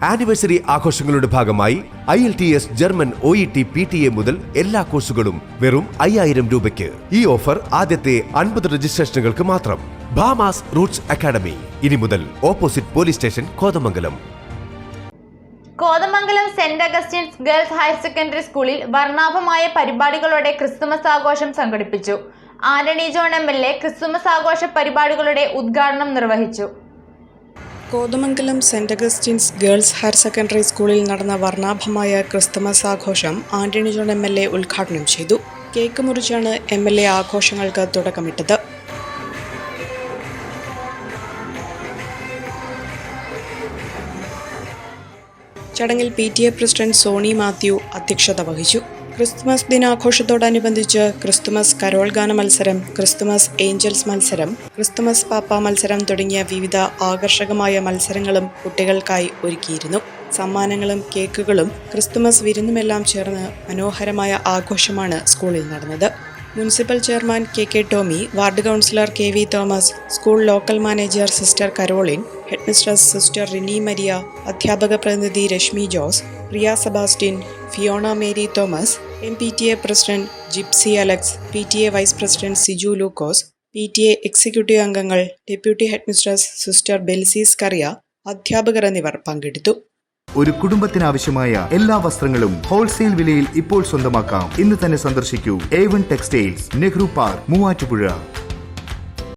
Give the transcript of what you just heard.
Anniversary ആഘോഷങ്ങളുടെ ഭാഗമായി IELTS, German, OET, PTA മുതൽ എല്ലാ കോഴ്സുകളും വെറും 5000 രൂപയ്ക്ക്. ഈ ഓഫർ ആദ്യത്തെ 50 രജിസ്ട്രേഷനുകൾക്ക് മാത്രം. ഭാമാസ് റൂട്ട്സ് അക്കാഡമി, ഇനി മുതൽ opposite police station, Kothamangalam. Kothamangalam saint Augustine's girls higher secondary സ്കൂളിൽ വർണ്ണാഭമായ പരിപാടികളോടെ ക്രിസ്തുമസ് ആഘോഷം സംഘടിപ്പിച്ചു. ആന്റണി ജോൺ MLA ക്രിസ്തുമസ് ആഘോഷ പരിപാടികളുടെ ഉദ്ഘാടനം നിർവഹിച്ചു. Kothamangalam saint Augustine's girls higher secondary സ്കൂളിൽ നടന്ന വർണ്ണാഭമായ ക്രിസ്തുമസ് ആഘോഷം ആന്റണി ജോൺ MLA ഉദ്ഘാടനം ചെയ്തു. കേക്ക് മുറിച്ചാണ് MLA ആഘോഷങ്ങൾക്ക് തുടക്കമിട്ടത്. ചടങ്ങിൽ PTA പ്രസിഡന്റ് സോണി മാത്യു അധ്യക്ഷത വഹിച്ചു. ക്രിസ്തുമസ് ദിനാഘോഷത്തോടനുബന്ധിച്ച് ക്രിസ്തുമസ് കരോൾ ഗാന മത്സരം, ക്രിസ്തുമസ് ഏഞ്ചൽസ് മത്സരം, ക്രിസ്തുമസ് പാപ്പ മത്സരം തുടങ്ങിയ വിവിധ ആകർഷകമായ മത്സരങ്ങളും കുട്ടികൾക്കായി ഒരുക്കിയിരുന്നു. സമ്മാനങ്ങളും കേക്കുകളും ക്രിസ്തുമസ് വിരുന്നുമെല്ലാം ചേർന്ന് മനോഹരമായ ആഘോഷമാണ് സ്കൂളിൽ നടന്നത്. Municipal chairman KK Tomy, ward councillor KV Thomas, school local manager sister Caroline, headmistress sister Rini Maria, അധ്യാപക പ്രതിനിധി Reshmi Jose, Priya Sebastian, Fiona Mary Thomas, MPTA president Gypsy Alex, PTA vice president Siju Lukose, PTA executive അംഗങ്ങൾ, deputy headmistress sister Belsees Kariya, അധ്യാപകർ എന്നിവർ പങ്കെടുത്തു. ഒരു കുടുംബത്തിനാവശ്യമായ എല്ലാ വസ്ത്രങ്ങളും ഹോൾസെയിൽ വിലയിൽ ഇപ്പോൾ സ്വന്തമാക്കാം. ഇന്ന് തന്നെ സന്ദർശിക്കൂ A1 textiles, Nehru park, Muvattupuzha.